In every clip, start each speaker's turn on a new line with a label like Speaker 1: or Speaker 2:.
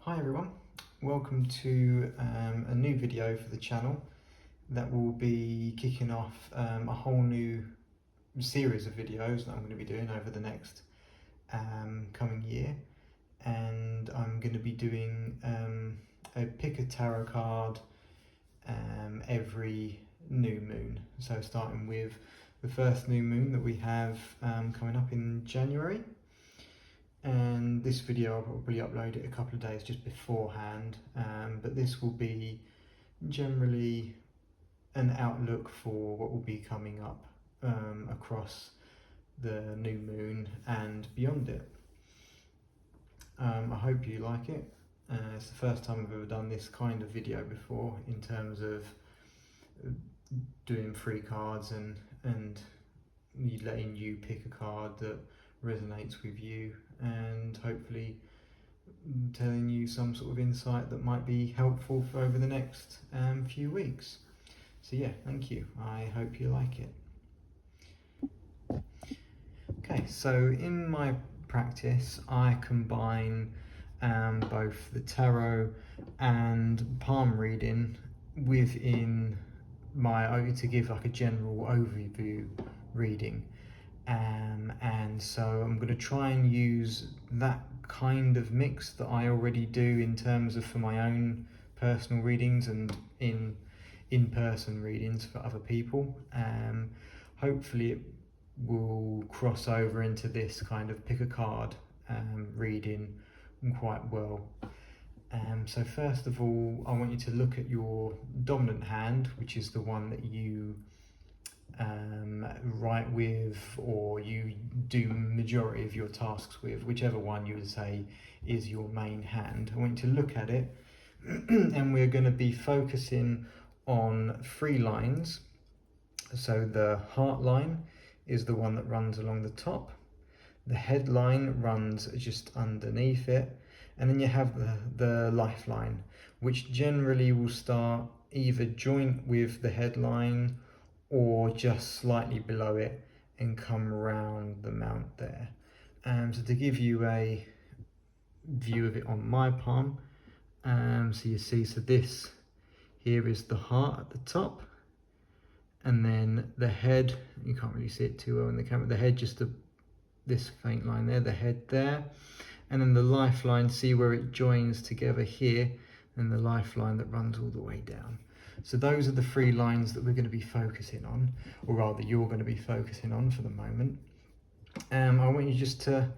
Speaker 1: Hi everyone, welcome to a new video for the channel that will be kicking off a whole new series of videos that I'm going to be doing over the next coming year. And I'm going to be doing a pick a tarot card every new moon. So starting with the first new moon that we have coming up in January. And this video I'll probably upload it a couple of days just beforehand, but this will be generally an outlook for what will be coming up across the new moon and beyond it. I hope you like it. It's the first time I've ever done this kind of video before in terms of doing free cards and letting you pick a card that resonates with you, and hopefully telling you some sort of insight that might be helpful for over the next few weeks. So yeah, thank you. I hope you like it. Okay, so in my practice I combine both the tarot and palm reading within my to give like a general overview reading. And so I'm going to try and use that kind of mix that I already do in terms of for my own personal readings and in-person readings for other people. Hopefully it will cross over into this kind of pick a card reading quite well. So first of all, I want you to look at your dominant hand, which is the one that you write with, or you do majority of your tasks with, whichever one you would say is your main hand. I want you to look at it and we're going to be focusing on 3 lines. So the heart line is the one that runs along the top, the head line runs just underneath it, and then you have the lifeline, which generally will start either joint with the headline or just slightly below it and come around the mount there. So to give you a view of it on my palm, so you see, so this here is the heart at the top, and then the head, you can't really see it too well in the camera, the head just this faint line there, the head there, and then the lifeline, see where it joins together here, and the lifeline that runs all the way down. So those are the 3 lines that we're going to be focusing on, or rather you're going to be focusing on for the moment. I want you just to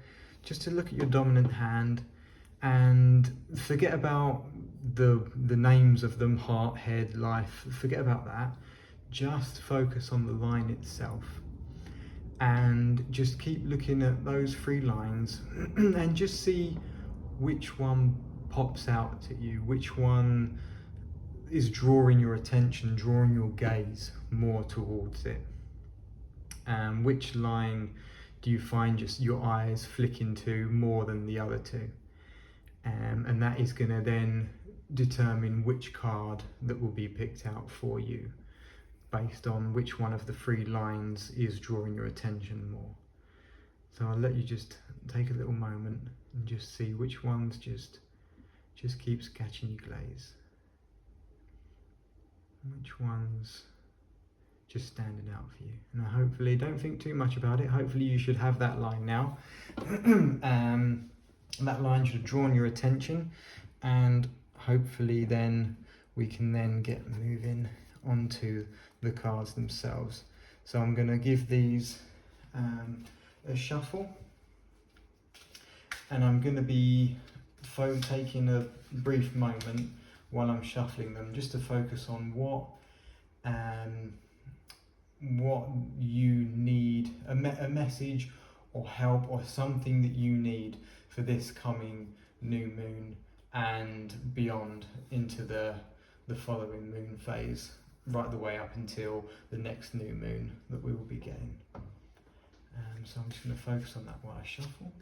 Speaker 1: look at your dominant hand and forget about the names of them, heart, head, life, forget about that. Just focus on the line itself and just keep looking at those 3 lines and just see which one pops out to you, which one is drawing your attention, drawing your gaze more towards it. Which line do you find just your eyes flicking to more than the other 2? And that is going to then determine which card that will be picked out for you based on which one of the 3 lines is drawing your attention more. So I'll let you just take a little moment and just see which ones just keeps catching your gaze. Which one's just standing out for you. And hopefully, don't think too much about it, hopefully you should have that line now. That line should have drawn your attention, and hopefully then we can then get moving onto the cards themselves. So I'm going to give these a shuffle, and I'm going to be taking a brief moment while I'm shuffling them just to focus on what you need, a message or help or something that you need for this coming new moon and beyond into the following moon phase, right the way up until the next new moon that we will be getting. So I'm just going to focus on that while I shuffle.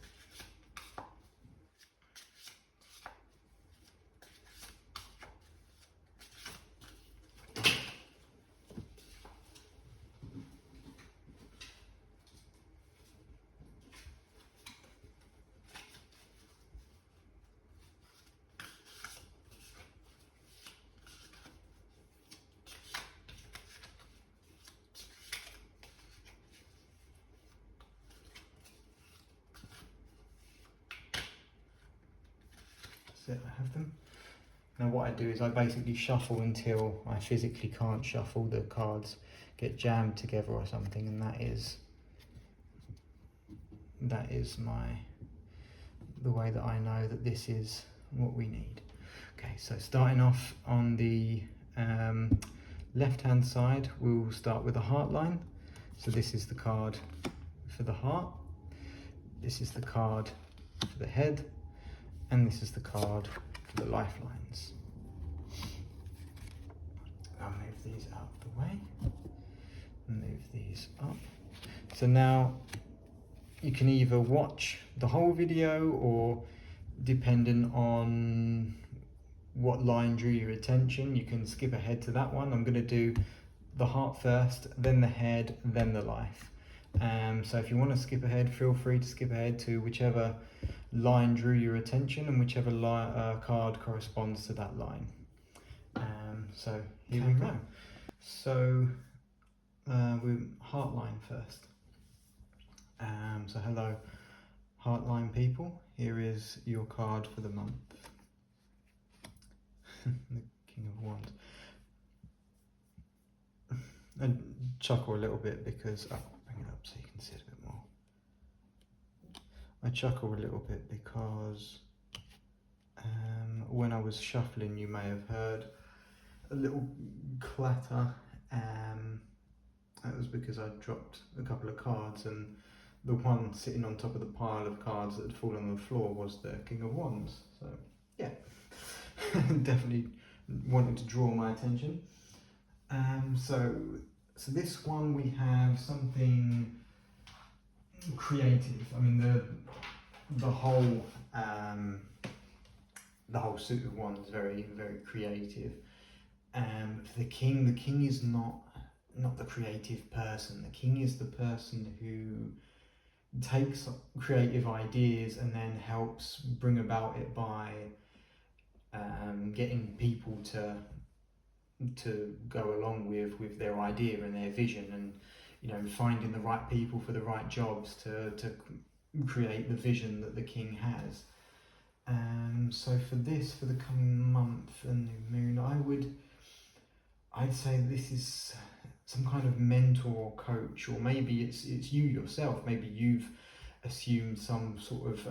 Speaker 1: That's it, I have them. Now what I do is I basically shuffle until I physically can't shuffle, the cards get jammed together or something, and that is the way that I know that this is what we need. Okay, so starting off on the left hand side, we'll start with a heart line. So this is the card for the heart, this is the card for the head, and this is the card for the lifelines. I'll move these out of the way, move these up. So now you can either watch the whole video, or depending on what line drew your attention, you can skip ahead to that one. I'm going to do the heart first, then the head, then the life. So if you want to skip ahead, feel free to skip ahead to whichever line drew your attention and whichever card corresponds to that line. So here we go. So with heart line first. So hello Heartline people, here is your card for the month. The King of Wands. And chuckle a little bit because, I'll bring it up so you can see it a bit more. I chuckle a little bit because when I was shuffling, you may have heard a little clatter. That was because I dropped a couple of cards, and the one sitting on top of the pile of cards that had fallen on the floor was the King of Wands. So yeah, definitely wanted to draw my attention. So this one, we have something creative. I mean, the whole suit of wands is very, very creative. For the king is not the creative person. The king is the person who takes creative ideas and then helps bring about it by getting people to go along with their idea and their vision, and finding the right people for the right jobs to create the vision that the king has. So for the coming month and new moon, I'd say this is some kind of mentor or coach, or maybe it's you yourself. Maybe you've assumed some sort of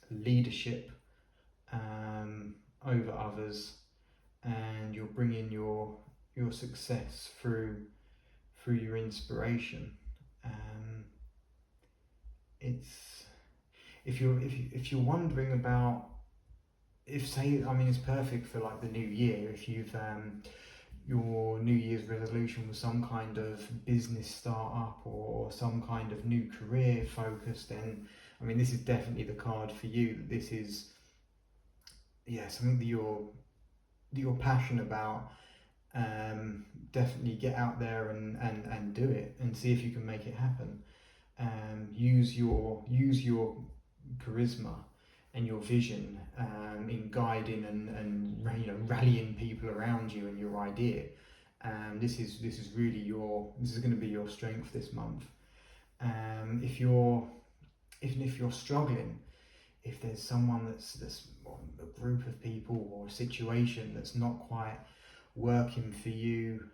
Speaker 1: leadership over others, and you're bringing your success through your inspiration. It's if you're wondering about, it's perfect for like the new year. If you've your New Year's resolution was some kind of business startup or some kind of new career focus, then this is definitely the card for you. This is something that you're passionate about. Definitely get out there and do it, and see if you can make it happen. Use your charisma and your vision in guiding and rallying people around you and your idea. This is really this is going to be your strength this month. Even if you're struggling, if there's someone that's a group of people or a situation that's not quite working for you,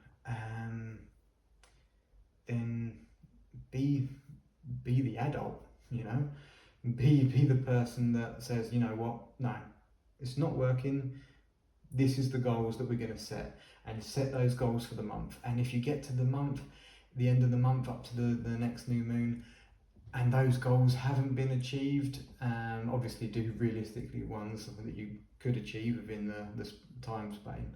Speaker 1: then be the adult, be the person that says, you know what, no, it's not working, this is the goals that we're going to set, and set those goals for the month. And if you get to the end of the month, up to the next new moon, and those goals haven't been achieved, obviously do realistically ones that you could achieve within the time span.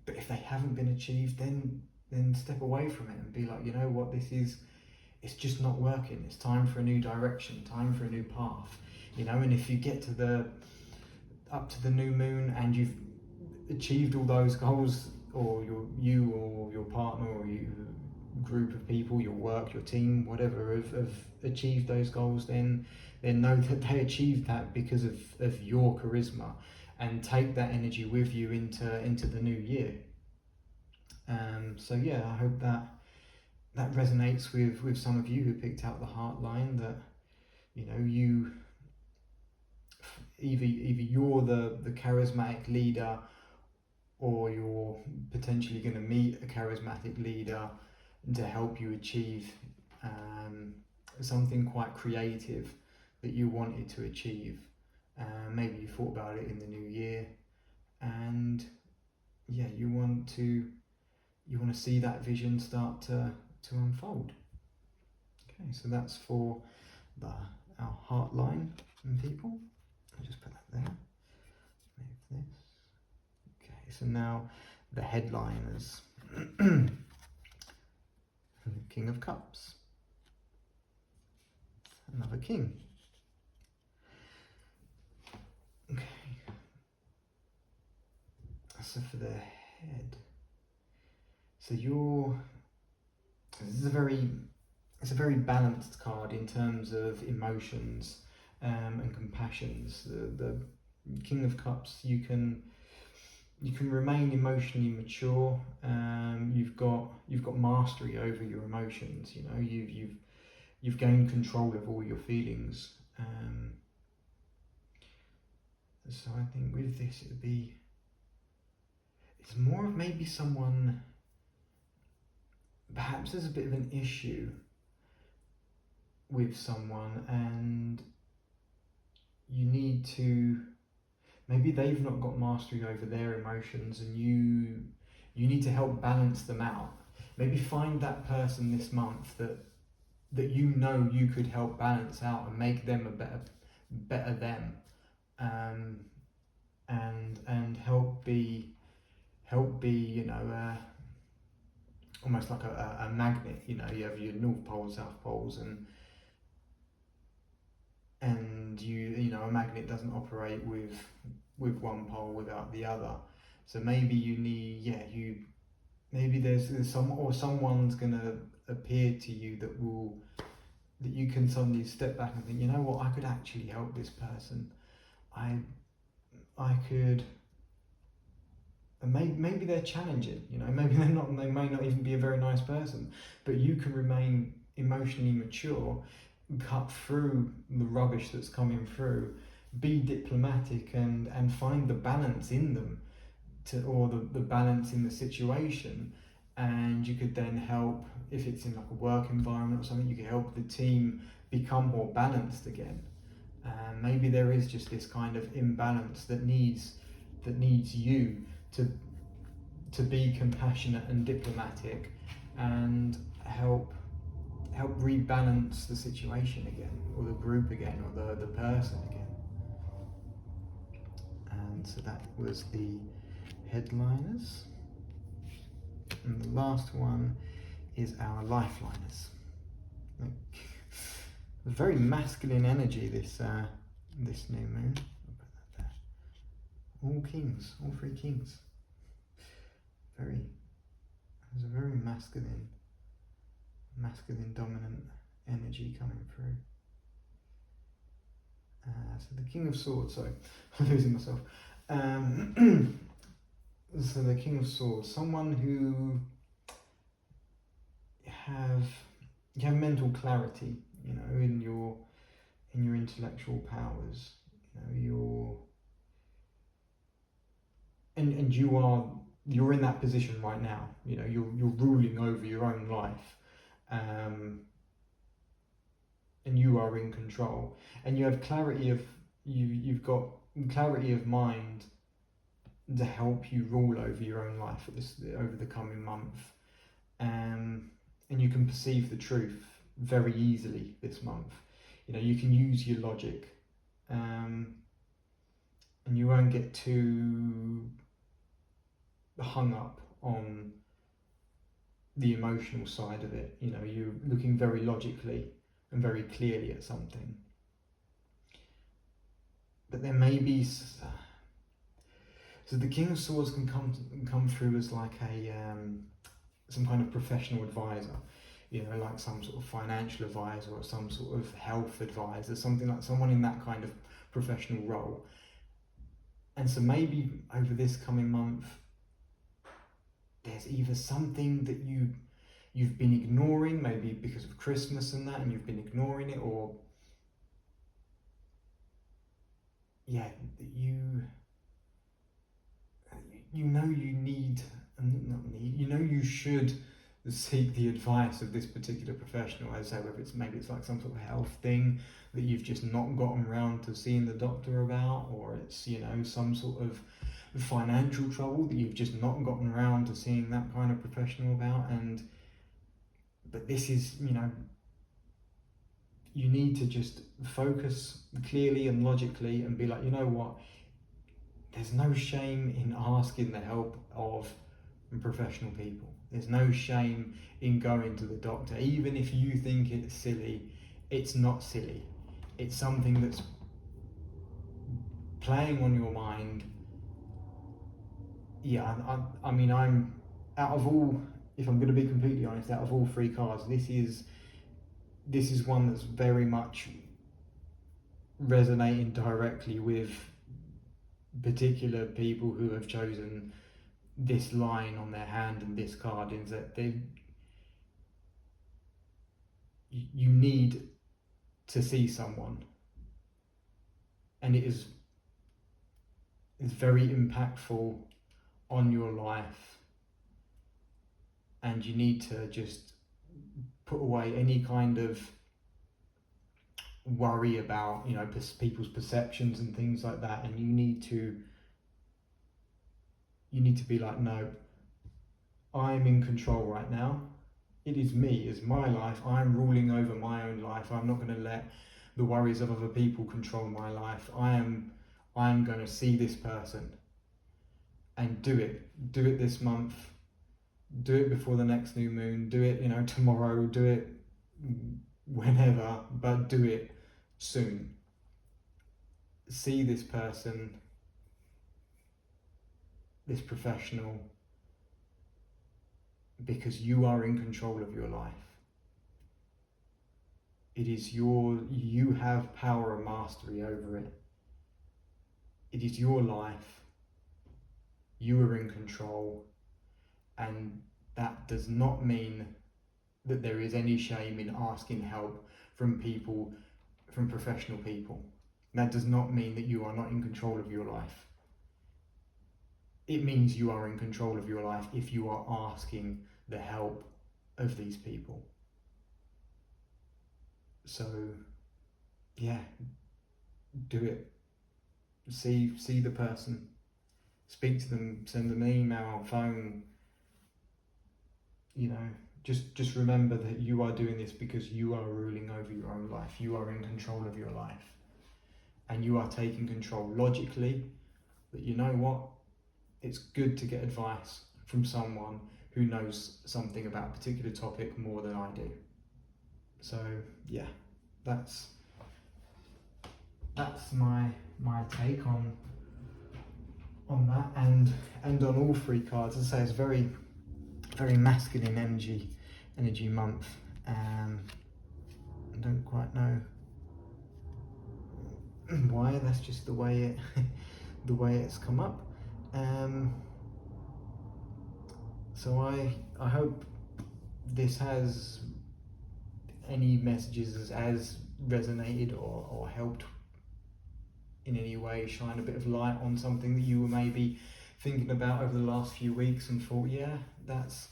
Speaker 1: But if they haven't been achieved, then step away from it and be like, you know what, it's just not working. It's time for a new direction, time for a new path, and if you get to up to the new moon and you've achieved all those goals, or you or your partner or you group of people, your work, your team, whatever, have achieved those goals, then know that they achieved that because of your charisma, and take that energy with you into the new year. So yeah, I hope that resonates with some of you who picked out the heart line, that you either you're the charismatic leader, or you're potentially going to meet a charismatic leader to help you achieve something quite creative that you wanted to achieve. Maybe you thought about it in the new year, and yeah, you want to see that vision start to unfold. Okay, so that's for our heart line and people. I'll just put that there. Move this. Okay, so now the headliners. The King of Cups. Another king. Okay. So for the head. So this is a very balanced card in terms of emotions and compassions. The King of Cups, you can remain emotionally mature. You've got mastery over your emotions. You know, you've gained control of all your feelings. So I think with this it's more of maybe someone, perhaps there's a bit of an issue with someone, and you need to, maybe they've not got mastery over their emotions, and you need to help balance them out. Maybe find that person this month that you know you could help balance out and make them a better them, and help be you know, almost like a magnet. You know, you have your North Pole, South Poles, and you know, a magnet doesn't operate with one pole without the other. So maybe you need, maybe there's someone's gonna appear to you that you can suddenly step back and think, you know what, I could actually help this person. I could. And maybe they're challenging, you know, maybe they may not even be a very nice person, but you can remain emotionally mature, cut through the rubbish that's coming through, be diplomatic, and find the balance in them, or the balance in the situation. And you could then help, if it's in like a work environment or something, you could help the team become more balanced again. And maybe there is just this kind of imbalance that needs you to be compassionate and diplomatic, and help rebalance the situation again, or the group again, or the person again. And so that was the headliners. And the last one is our lifeliners. Very masculine energy, this new moon. I'll put that there. All kings, all three kings. There's a very masculine dominant energy coming through. So the King of Swords, sorry, I'm losing myself. So the King of Swords, someone who you have mental clarity, you know, in your intellectual powers, you know, and you're in that position right now. You know, you're ruling over your own life, and you are in control, and you have clarity of you've got clarity of mind to help you rule over your own life over the coming month, and you can perceive the truth very easily this month. You know, you can use your logic, and you won't get too hung up on the emotional side of it. You know, you're looking very logically and very clearly at something. But there may be, so the King of Swords can come through as like some kind of professional advisor, you know, like some sort of financial advisor or some sort of health advisor, something like someone in that kind of professional role. And so maybe over this coming month, there's either something that you've been ignoring, maybe because of Christmas and that, and you've been ignoring it, or yeah, you know you need, not need, you know you should seek the advice of this particular professional. As I say, whether it's maybe it's like some sort of health thing that you've just not gotten around to seeing the doctor about, or it's, you know, some sort of financial trouble that you've just not gotten around to seeing that kind of professional about. And but this is, you know, you need to just focus clearly and logically and be like, you know what, there's no shame in asking the help of professional people. There's no shame in going to the doctor. Even if you think it's silly, it's not silly. It's something that's playing on your mind. Yeah, I mean, I'm, out of all, if I'm going to be completely honest, out of all three cards, this is one that's very much resonating directly with particular people who have chosen this line on their hand and this card, is that you need to see someone, and it's very impactful on your life, and you need to just put away any kind of worry about, you know, people's perceptions and things like that, and you need to be like, no, I'm in control right now. It is me, it's my life. I'm ruling over my own life. I'm not going to let the worries of other people control my life. I am going to see this person and do it this month, do it before the next new moon, do it, you know, tomorrow, do it whenever, but do it soon. See this person, this professional, because you are in control of your life. It is you have power and mastery over it. It is your life. You are in control, and that does not mean that there is any shame in asking help from people, from professional people. That does not mean that you are not in control of your life. It means you are in control of your life if you are asking the help of these people. So, yeah, do it. See the person, speak to them, send them an email, phone. You know, just remember that you are doing this because you are ruling over your own life. You are in control of your life, and you are taking control logically. That, you know what, it's good to get advice from someone who knows something about a particular topic more than I do. So yeah, that's my take on that, and on all three cards. As I say, it's very masculine energy month. I don't quite know why. That's just the way it's come up. So I hope this has any messages as resonated or helped in any way, shine a bit of light on something that you were maybe thinking about over the last few weeks and thought, yeah, that's,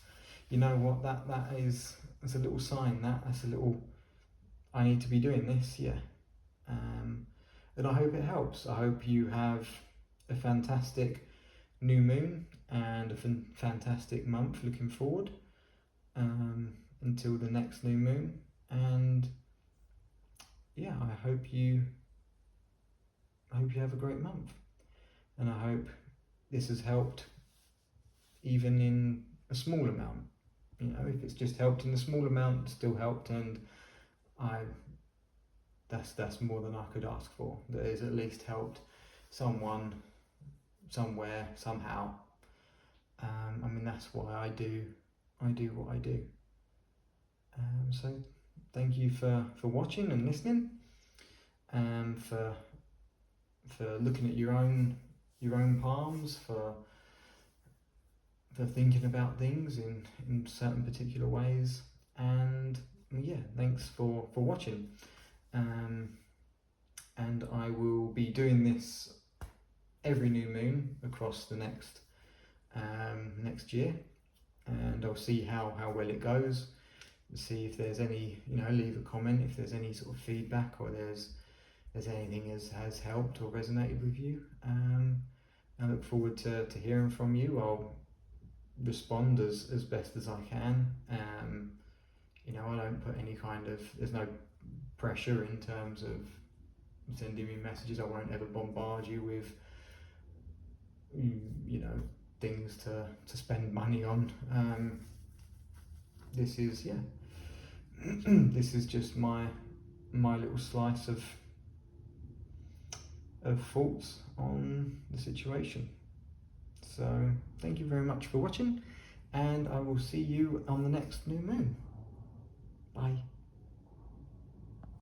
Speaker 1: you know what, that's a little sign, that's a little, I need to be doing this, yeah. And I hope it helps. I hope you have a fantastic new moon and a fantastic month looking forward, until the next new moon. And yeah, I hope you have a great month, and I hope this has helped even in a small amount. You know, if it's just helped in a small amount, it's still helped, and that's more than I could ask for. That has at least helped someone somewhere, somehow. I mean, that's why I do what I do. So thank you for watching and listening, and for looking at your own palms, for thinking about things in certain particular ways. And yeah, thanks for watching. And and I will be doing this every new moon across the next year, and I'll see how well it goes. See if there's any, leave a comment if there's any sort of feedback, or there's anything has helped or resonated with you. I look forward to hearing from you. I'll respond as best as I can. I don't put any there's no pressure in terms of sending me messages. I won't ever bombard you with things to spend money on. This is this is just my little slice of thoughts on the situation. So thank you very much for watching, and I will see you on the next new moon. Bye.